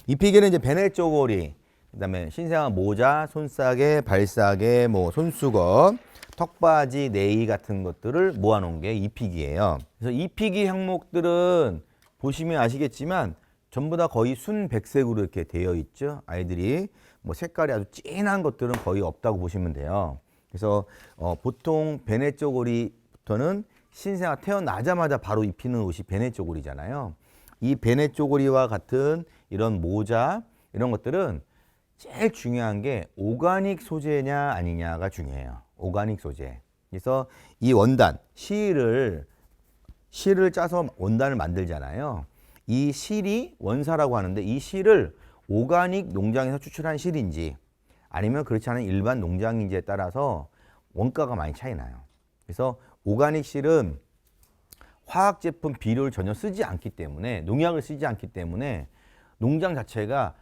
입히기는 이제 베네 쪼고리, 그다음에 신생아 모자, 손싸개, 발싸개, 뭐 손수건, 턱바지, 네이 같은 것들을 모아놓은 게 입히기예요. 그래서 입히기 항목들은 보시면 아시겠지만 전부 다 거의 순백색으로 이렇게 되어 있죠. 아이들이 뭐 색깔이 아주 진한 것들은 거의 없다고 보시면 돼요. 그래서 보통 베네 쪼고리부터는 신생아 태어나자마자 바로 입히는 옷이 베네 쪼고리잖아요. 이 베네 쪼고리와 같은 이런 모자 이런 것들은 제일 중요한 게 오가닉 소재냐 아니냐가 중요해요. 오가닉 소재. 그래서 이 원단, 실을 짜서 원단을 만들잖아요. 이 실이 원사라고 하는데 이 실을 오가닉 농장에서 추출한 실인지 아니면 그렇지 않은 일반 농장인지에 따라서 원가가 많이 차이 나요. 그래서 오가닉 실은 화학 제품 비료를 전혀 쓰지 않기 때문에 농약을 쓰지 않기 때문에 농장 자체가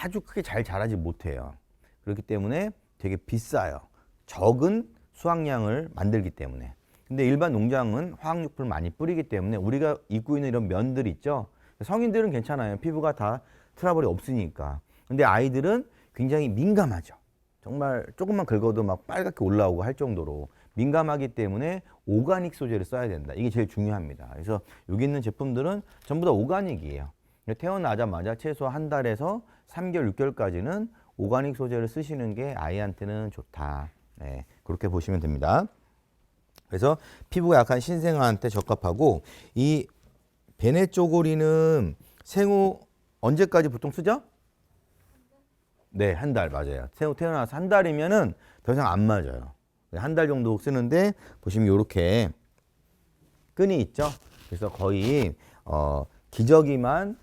아주 크게 잘 자라지 못해요. 그렇기 때문에 되게 비싸요. 적은 수확량을 만들기 때문에. 근데 일반 농장은 화학육품을 많이 뿌리기 때문에 우리가 입고 있는 이런 면들 있죠. 성인들은 괜찮아요. 피부가 다 트러블이 없으니까. 근데 아이들은 굉장히 민감하죠. 정말 조금만 긁어도 막 빨갛게 올라오고 할 정도로 민감하기 때문에 오가닉 소재를 써야 된다. 이게 제일 중요합니다. 그래서 여기 있는 제품들은 전부 다 오가닉이에요. 태어나자마자 최소 한 달에서 3개월, 6개월까지는 오가닉 소재를 쓰시는 게 아이한테는 좋다. 네, 그렇게 보시면 됩니다. 그래서 피부가 약한 신생아한테 적합하고 이 베네 쪼고리는 생후 언제까지 보통 쓰죠? 네, 한 달 맞아요. 생후 태어나서 한 달이면은 더 이상 안 맞아요. 한 달 정도 쓰는데 보시면 이렇게 끈이 있죠. 그래서 거의 기저귀만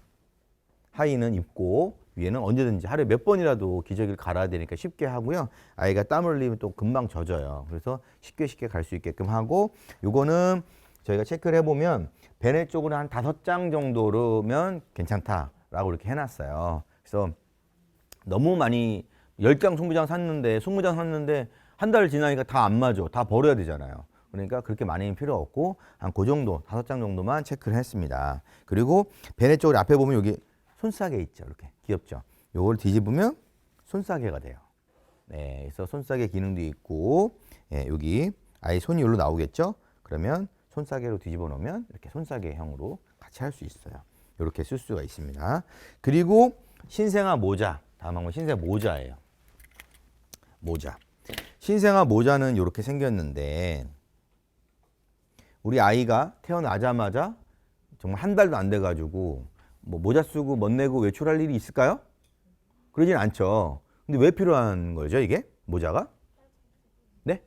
하의는 입고 위에는 언제든지 하루에 몇 번이라도 기저귀를 갈아야 되니까 쉽게 하고요. 아이가 땀을 흘리면 또 금방 젖어요. 그래서 쉽게 갈 수 있게끔 하고 요거는 저희가 체크를 해보면 베네 쪽으로 한 5장 정도로면 괜찮다라고 이렇게 해놨어요. 그래서 너무 많이 10장, 20장 샀는데 20장 샀는데 한 달 지나니까 다 안 맞아. 다 버려야 되잖아요. 그러니까 그렇게 많이는 필요 없고 한 그 정도 5장 정도만 체크를 했습니다. 그리고 베네 쪽으로 앞에 보면 여기 손싸개 있죠. 이렇게 귀엽죠. 요걸 뒤집으면 손싸개가 돼요. 네, 그래서 손싸개 기능도 있고 예, 여기 아이 손이 여기로 나오겠죠. 그러면 손싸개로 뒤집어 놓으면 이렇게 손싸개형으로 같이 할 수 있어요. 이렇게 쓸 수가 있습니다. 그리고 신생아 모자. 다음 항목 신생아 모자예요. 모자. 신생아 모자는 이렇게 생겼는데 우리 아이가 태어나자마자 정말 한 달도 안 돼가지고 뭐 모자 쓰고 멋내고 외출할 일이 있을까요? 그러진 않죠. 근데 왜 필요한 거죠, 이게? 모자가? 네?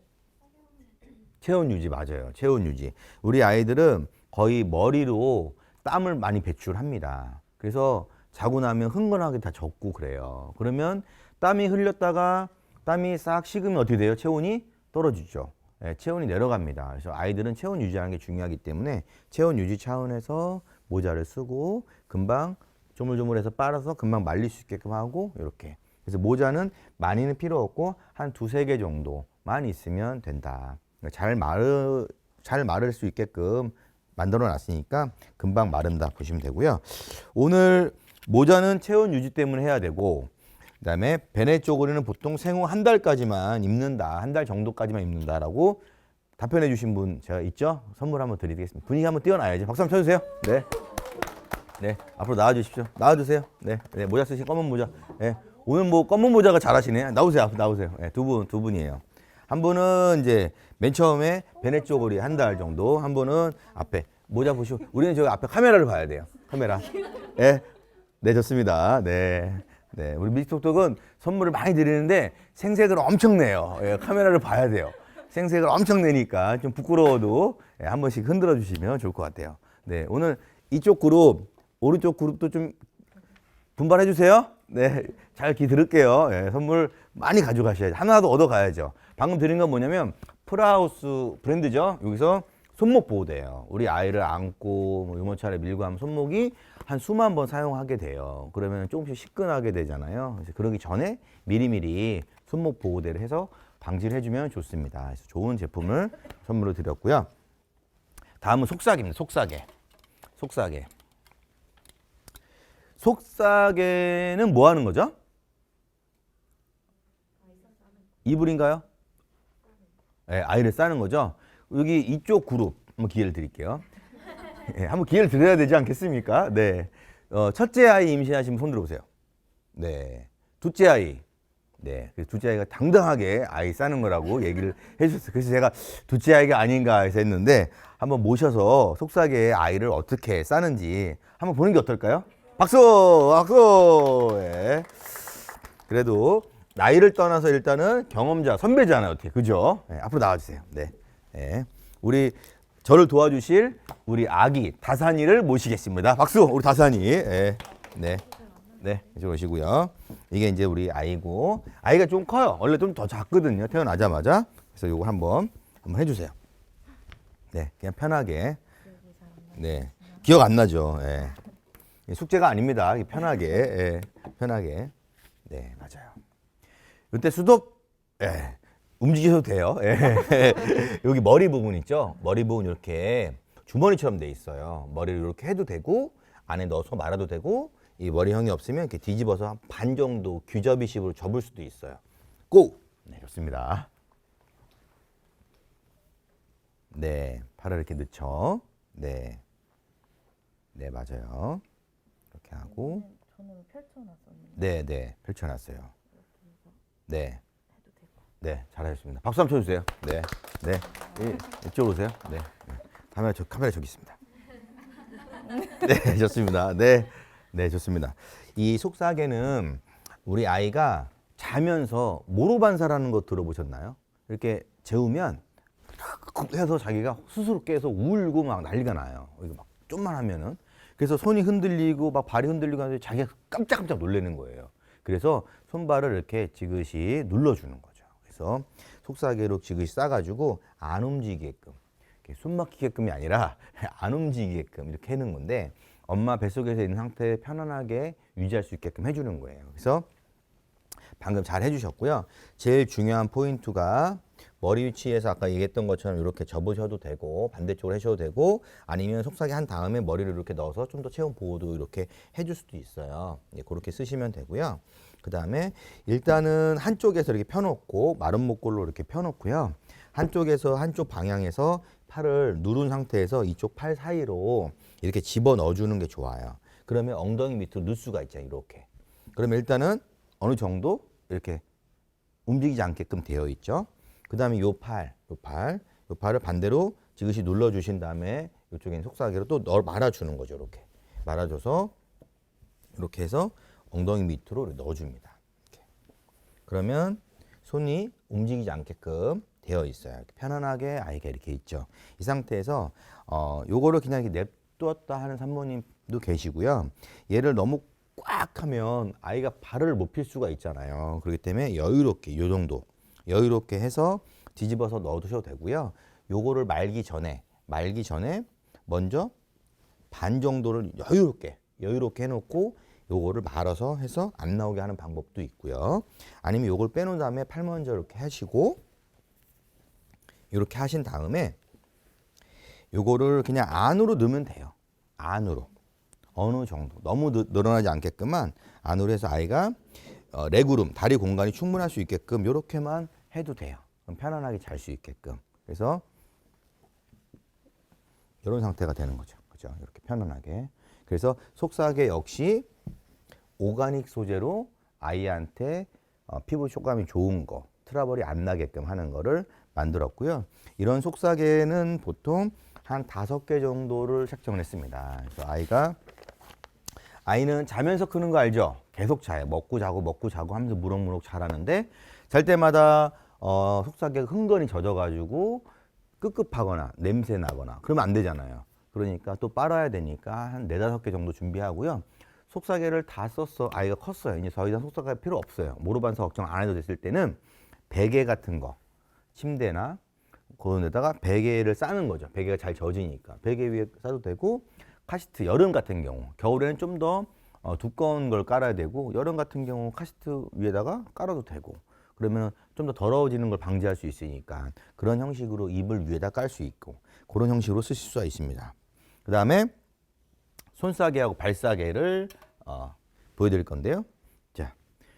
체온 유지 맞아요. 체온 유지. 우리 아이들은 거의 머리로 땀을 많이 배출합니다. 그래서 자고 나면 흥건하게 다 젖고 그래요. 그러면 땀이 흘렸다가 땀이 싹 식으면 어떻게 돼요? 체온이 떨어지죠. 네, 체온이 내려갑니다. 그래서 아이들은 체온 유지하는 게 중요하기 때문에 체온 유지 차원에서 모자를 쓰고 금방 조물조물해서 빨아서 금방 말릴 수 있게끔 하고 이렇게. 그래서 모자는 많이는 필요 없고 한 2-3개 정도만 있으면 된다. 잘 마를 수 있게끔 만들어 놨으니까 금방 마른다 보시면 되고요. 오늘 모자는 체온 유지 때문에 해야 되고 그다음에 베네 쪼고리는 보통 생후 한 달까지만 입는다. 한 달 정도까지만 입는다라고 답변해 주신 분 제가 있죠? 선물 한번 드리겠습니다. 분위기 한번 띄워놔야지. 박수 한번 쳐주세요. 네. 네. 앞으로 나와 주십시오. 나와 주세요. 네. 네. 모자 쓰신 검은 모자. 네. 오늘 뭐 검은 모자가 잘하시네. 나오세요. 앞으로 나오세요. 네. 두 분이에요. 한 분은 이제 맨 처음에 베네 쪼고리 한 달 정도. 한 분은 앞에 모자 보시고 우리는 저기 앞에 카메라를 봐야 돼요. 카메라. 네. 네, 좋습니다. 네. 네. 우리 뮤직톡톡은 선물을 많이 드리는데 생색을 엄청 내요. 예, 카메라를 봐야 돼요. 생색을 엄청 내니까 좀 부끄러워도 예, 한 번씩 흔들어 주시면 좋을 것 같아요. 네. 오늘 이쪽 그룹, 오른쪽 그룹도 좀 분발해 주세요. 네. 잘 들을게요. 예, 선물 많이 가져가셔야죠. 하나도 얻어 가야죠. 방금 드린 건 뭐냐면 프라우스 브랜드죠. 여기서 손목 보호대예요. 우리 아이를 안고 뭐 유모차를 밀고 하면 손목이 한 수만 번 사용하게 돼요. 그러면 조금씩 시끈하게 되잖아요. 그래서 그러기 전에 미리미리 손목 보호대를 해서 방지를 해주면 좋습니다. 그래서 좋은 제품을 선물로 드렸고요. 다음은 속삭입니다. 속삭이. 속삭이는 뭐 하는 거죠? 이불인가요? 네, 아이를 싸는 거죠. 여기 이쪽 그룹 한번 기회를 드릴게요. 네, 한번 기회를 드려야 되지 않겠습니까? 네. 첫째 아이 임신하시면 손 들어보세요. 네. 둘째 아이. 네. 그래서 둘째 아이가 당당하게 아이 싸는 거라고 얘기를 해주셨어요. 그래서 제가 둘째 아이가 아닌가 해서 했는데 한번 모셔서 속삭이의 아이를 어떻게 싸는지 한번 보는 게 어떨까요? 박수! 박수! 네. 그래도 나이를 떠나서 일단은 경험자, 선배잖아요. 어떻게. 그죠? 네, 앞으로 나와주세요. 네. 네. 우리 저를 도와주실 우리 아기 다산이를 모시겠습니다. 박수! 우리 다산이. 네. 네. 네. 이쪽으로 오시고요. 이게 이제 우리 아이고. 아이가 좀 커요. 원래 좀 더 작거든요. 태어나자마자. 그래서 요거 한번 해주세요. 네. 그냥 편하게. 네. 기억 안 나죠? 네. 숙제가 아닙니다. 편하게. 네. 편하게. 네. 맞아요. 이때 수도 움직여도 돼요. 여기 머리 부분 있죠? 머리 부분 이렇게 주머니처럼 돼 있어요. 머리를 이렇게 해도 되고 안에 넣어서 말아도 되고 이 머리형이 없으면 이렇게 뒤집어서 한 반 정도 귀접이식으로 접을 수도 있어요. 고! 네, 좋습니다. 네, 팔을 이렇게 넣죠. 네, 네 맞아요. 이렇게 하고 저는 펼쳐놨었는데. 네, 네, 펼쳐놨어요. 네. 네, 잘하셨습니다. 박수 한번 쳐주세요. 네, 네, 이쪽으로 오세요. 네, 네. 카메라 저기 있습니다. 네, 좋습니다. 네, 네, 좋습니다. 이 속삭이는 우리 아이가 자면서 모로반사라는 거 들어보셨나요? 이렇게 재우면 탁 해서 자기가 스스로 깨서 울고 막 난리가 나요. 이거 막 좀만 하면은. 그래서 손이 흔들리고 막 발이 흔들리고 하는데 자기가 깜짝깜짝 놀라는 거예요. 그래서 손발을 이렇게 지그시 눌러주는 거예요. 그래서 속삭이로 지그시 싸가지고 안 움직이게끔 숨 막히게끔이 아니라 안 움직이게끔 이렇게 해는 건데 엄마 뱃속에서 있는 상태에 편안하게 유지할 수 있게끔 해주는 거예요. 그래서 방금 잘 해주셨고요. 제일 중요한 포인트가 머리 위치에서 아까 얘기했던 것처럼 이렇게 접으셔도 되고 반대쪽으로 하셔도 되고 아니면 속삭이 한 다음에 머리를 이렇게 넣어서 좀 더 체온 보호도 이렇게 해줄 수도 있어요. 그렇게 쓰시면 되고요. 그 다음에 일단은 한쪽에서 이렇게 펴놓고 마른 목골로 이렇게 펴놓고요. 한쪽에서 한쪽 방향에서 팔을 누른 상태에서 이쪽 팔 사이로 이렇게 집어 넣어주는 게 좋아요. 그러면 엉덩이 밑으로 넣을 수가 있잖아요. 이렇게. 그러면 일단은 어느 정도 이렇게 움직이지 않게끔 되어 있죠. 그 다음에 요 팔을 반대로 지그시 눌러주신 다음에 이쪽에는 속삭이로 또 말아주는 거죠. 이렇게 말아줘서 이렇게 해서 엉덩이 밑으로 넣어줍니다. 이렇게. 그러면 손이 움직이지 않게끔 되어 있어요. 이렇게 편안하게 아이가 이렇게 있죠. 이 상태에서 요거를 그냥 이렇게 냅두었다 하는 산모님도 계시고요. 얘를 너무 꽉 하면 아이가 발을 못 필 수가 있잖아요. 그렇기 때문에 여유롭게 요 정도 여유롭게 해서 뒤집어서 넣어두셔도 되고요. 요거를 말기 전에 먼저 반 정도를 여유롭게 해놓고 요거를 말아서 해서 안 나오게 하는 방법도 있고요. 아니면 요걸 빼놓은 다음에 팔 먼저 이렇게 하시고 이렇게 하신 다음에 요거를 그냥 안으로 넣으면 돼요. 안으로. 어느 정도. 너무 늘어나지 않게끔만 안으로 해서 아이가 레그룸, 다리 공간이 충분할 수 있게끔 이렇게만 해도 돼요. 그럼 편안하게 잘 수 있게끔. 그래서 이런 상태가 되는 거죠. 그죠? 이렇게 편안하게. 그래서 속삭이 역시 오가닉 소재로 아이한테 피부 촉감이 좋은 거, 트러블이 안 나게끔 하는 거를 만들었고요. 이런 속삭이는 보통 한 5개 정도를 책정을 했습니다. 그래서 아이는 자면서 크는 거 알죠? 계속 자요. 먹고 자고 하면서 무럭무럭 자라는데 잘 때마다 속삭이가 흥건히 젖어가지고 끄급하거나 냄새 나거나 그러면 안 되잖아요. 그러니까 또 빨아야 되니까 한 4-5개 정도 준비하고요. 속삭이를 다 썼어. 아이가 컸어요. 이제 더 이상 속삭이가 필요 없어요. 모로반사 걱정 안 해도 됐을 때는 베개 같은 거, 침대나 그런 데다가 베개를 싸는 거죠. 베개가 잘 젖으니까. 베개 위에 싸도 되고 카시트, 여름 같은 경우. 겨울에는 좀 더 두꺼운 걸 깔아야 되고 여름 같은 경우 카시트 위에다가 깔아도 되고 그러면 좀 더 더러워지는 걸 방지할 수 있으니까 그런 형식으로 이불 위에다 깔 수 있고 그런 형식으로 쓰실 수가 있습니다. 그 다음에 손싸개하고 발싸개를 보여드릴 건데요. 자,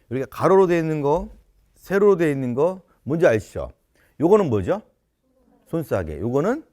우리가 가로로 되어 있는 거, 세로로 되어 있는 거 뭔지 아시죠? 요거는 뭐죠? 손싸개. 요거는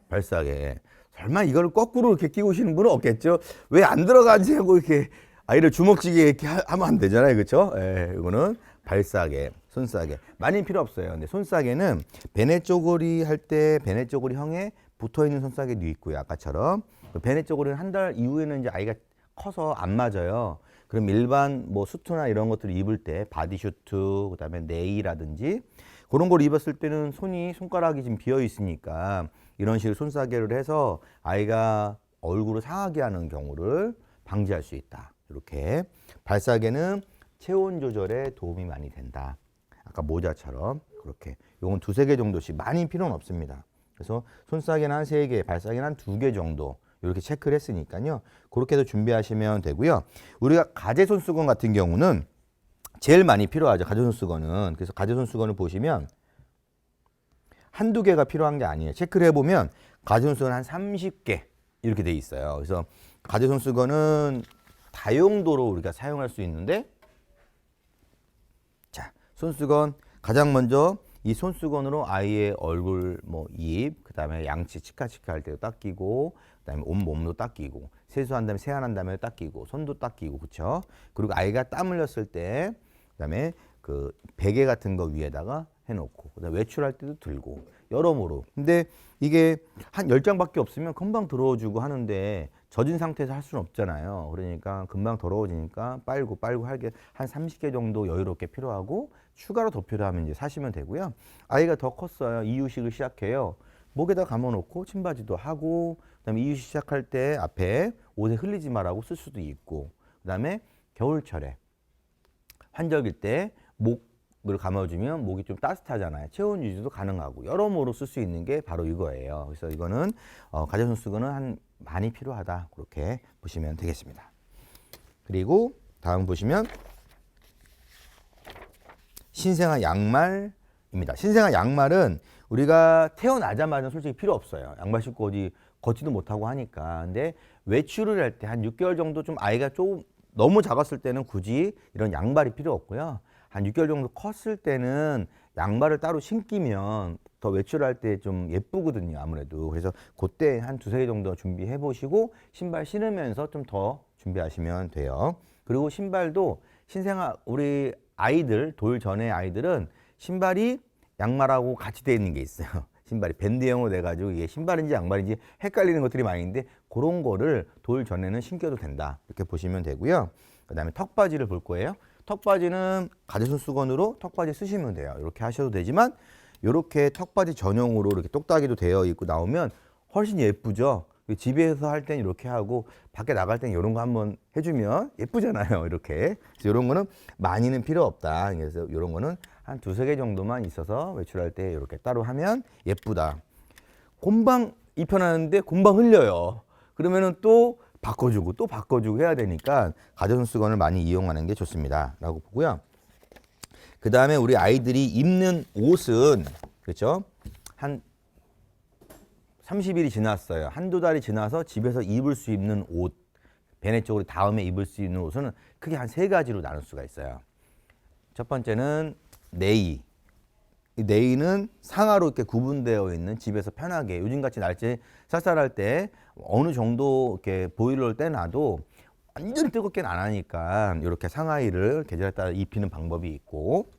발싸개. 설마 이걸 거꾸로 이렇게 끼고 오시는 분은 없겠죠? 왜 안 들어가지 하고 이렇게 아이를 주먹쥐게 이렇게 하면 안 되잖아요. 그렇죠? 예, 이거는 발싸개, 손싸개. 많이 필요 없어요. 근데 손싸개는 베네 쪼고리 할 때 베네 쪼고리 형에 붙어 있는 손싸개도 있고요. 아까처럼. 베네 쪼고리는 한 달 이후에는 이제 아이가 커서 안 맞아요. 그럼 일반 뭐 수트나 이런 것들을 입을 때 바디슈트, 그다음에 네이라든지 그런 걸 입었을 때는 손가락이 지금 비어 있으니까 이런 식으로 손싸개를 해서 아이가 얼굴을 상하게 하는 경우를 방지할 수 있다. 이렇게 발싸개는 체온 조절에 도움이 많이 된다. 아까 모자처럼 그렇게 요건 2-3개 정도씩 많이 필요는 없습니다. 그래서 손싸개는 한 3개, 발싸개는 한 2개 정도 이렇게 체크를 했으니까요. 그렇게 해서 준비하시면 되고요. 우리가 가제손수건 같은 경우는 제일 많이 필요하죠. 가제손수건은. 그래서 가제손수건을 보시면 한두 개가 필요한 게 아니에요. 체크를 해보면 가제손수건 한 30개 이렇게 돼 있어요. 그래서 가제손수건은 다용도로 우리가 사용할 수 있는데, 자, 손수건 가장 먼저 이 손수건으로 아이의 얼굴, 뭐 입, 그다음에 양치 치카치카 할 때도 닦이고, 그다음에 온몸도 닦이고, 세수한 다음에 세안한 다음에 닦이고, 손도 닦이고, 그렇죠? 그리고 아이가 땀 흘렸을 때, 그다음에 그 베개 같은 거 위에다가 해놓고, 그다음에 외출할 때도 들고, 여러모로. 근데 이게 한 10장밖에 없으면 금방 더러워지고 하는데 젖은 상태에서 할 수는 없잖아요. 그러니까 금방 더러워지니까 빨고 하게 한 30개 정도 여유롭게 필요하고, 추가로 더 필요하면 이제 사시면 되고요. 아이가 더 컸어요. 이유식을 시작해요. 목에다 감아놓고 침바지도 하고, 그다음에 이유식 시작할 때 앞에 옷에 흘리지 말라고 쓸 수도 있고, 그다음에 겨울철에 환절기일 때 목을 감아주면 목이 좀 따뜻하잖아요. 체온 유지도 가능하고 여러모로 쓸 수 있는 게 바로 이거예요. 그래서 이거는 가제손수건은 한 많이 필요하다, 그렇게 보시면 되겠습니다. 그리고 다음 보시면 신생아 양말입니다. 신생아 양말은 우리가 태어나자마자 솔직히 필요 없어요. 양말 신고 어디 걷지도 못하고 하니까. 근데 외출을 할 때 한 6개월 정도 좀 아이가 좀 너무 작았을 때는 굳이 이런 양말이 필요 없고요. 한 6개월 정도 컸을 때는 양말을 따로 신기면 더 외출할 때 좀 예쁘거든요, 아무래도. 그래서 그때 한 2-3개 정도 준비해 보시고 신발 신으면서 좀 더 준비하시면 돼요. 그리고 신발도 신생아 우리 아이들, 돌 전에 아이들은 신발이 양말하고 같이 되어 있는 게 있어요. 신발이 밴드형으로 돼가지고 이게 신발인지 양말인지 헷갈리는 것들이 많이 있는데, 그런 거를 돌 전에는 신겨도 된다, 이렇게 보시면 되고요. 그 다음에 턱바지를 볼 거예요. 턱바지는 가제손수건으로 턱바지 쓰시면 돼요. 이렇게 하셔도 되지만 이렇게 턱바지 전용으로 이렇게 똑딱이도 되어 있고 나오면 훨씬 예쁘죠. 집에서 할 때는 이렇게 하고 밖에 나갈 때는 이런 거 한번 해주면 예쁘잖아요. 이렇게. 그래서 이런 거는 많이는 필요 없다. 그래서 이런 거는 한 2-3개 정도만 있어서 외출할 때 이렇게 따로 하면 예쁘다. 금방 입혀놨는데 금방 흘려요. 그러면은 또 바꿔주고 해야 되니까 가제손수건을 많이 이용하는 게 좋습니다, 라고 보고요. 그 다음에 우리 아이들이 입는 옷은, 그렇죠? 한 30일이 지났어요. 한두 달이 지나서 집에서 입을 수 있는 옷, 베네 쪽으로 다음에 입을 수 있는 옷은 크게 한 3가지로 나눌 수가 있어요. 첫 번째는 네이. 이 네이는 상하로 이렇게 구분되어 있는, 집에서 편하게 요즘같이 날씨 쌀쌀할 때 어느 정도 이렇게 보일러를 떼놔도 완전히 뜨겁게는 안 하니까 이렇게 상하이를 계절에 따라 입히는 방법이 있고,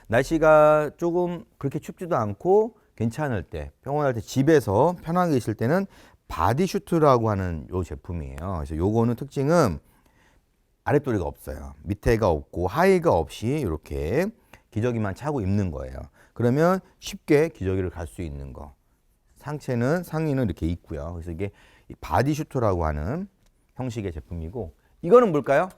날씨가 조금 그렇게 춥지도 않고 괜찮을 때, 평온할 때 집에서 편하게 있을 때는 바디슈트라고 하는 요 제품이에요. 그래서 요거는 특징은 아랫도리가 없어요. 밑에가 없고 하의가 없이 이렇게 기저귀만 차고 입는 거예요. 그러면 쉽게 기저귀를 갈 수 있는 거. 상의는 이렇게 있고요. 그래서 이게 바디슈트라고 하는 형식의 제품이고, 이거는 뭘까요?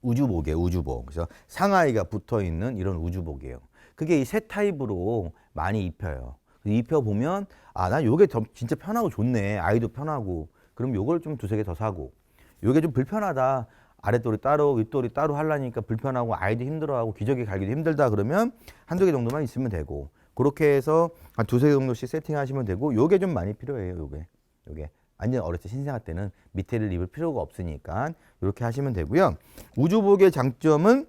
우주복이에요, 우주복. 그래서 상하이가 붙어 있는 이런 우주복이에요. 그게 이 세 타입으로 많이 입혀요. 입혀보면, 아, 나 요게 더 진짜 편하고 좋네. 아이도 편하고. 그럼 요걸 좀 2-3개 더 사고. 요게 좀 불편하다. 아랫도리 따로, 윗도리 따로 하려니까 불편하고 아이도 힘들어하고 기저귀 갈기도 힘들다. 그러면 1-2개 정도만 있으면 되고. 그렇게 해서 한 2-3개 정도씩 세팅하시면 되고, 요게 좀 많이 필요해요, 요게. 완전 어렸을 때 신생아 때는 밑에를 입을 필요가 없으니까 이렇게 하시면 되고요. 우주복의 장점은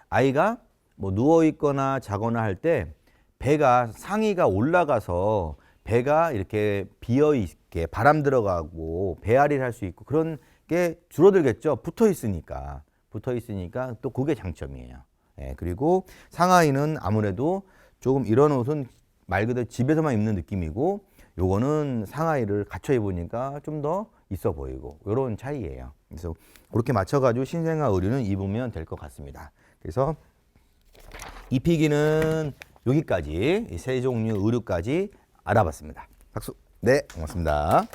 아이가 뭐 누워 있거나 자거나 할 때 배가 상의가 올라가서 배가 이렇게 비어 있게 바람 들어가고 배앓이를 할 수 있고 그런 게 줄어들겠죠. 붙어 있으니까 또 그게 장점이에요. 예, 그리고 상하이는 아무래도 조금 이런 옷은 말 그대로 집에서만 입는 느낌이고 요거는 상하이를 갖춰 입으니까 좀 더 있어 보이고 요런 차이예요. 그래서 그렇게 맞춰가지고 신생아 의류는 입으면 될 것 같습니다. 그래서 입히기는 여기까지 이 세 종류 의류까지 알아봤습니다. 박수. 네, 고맙습니다.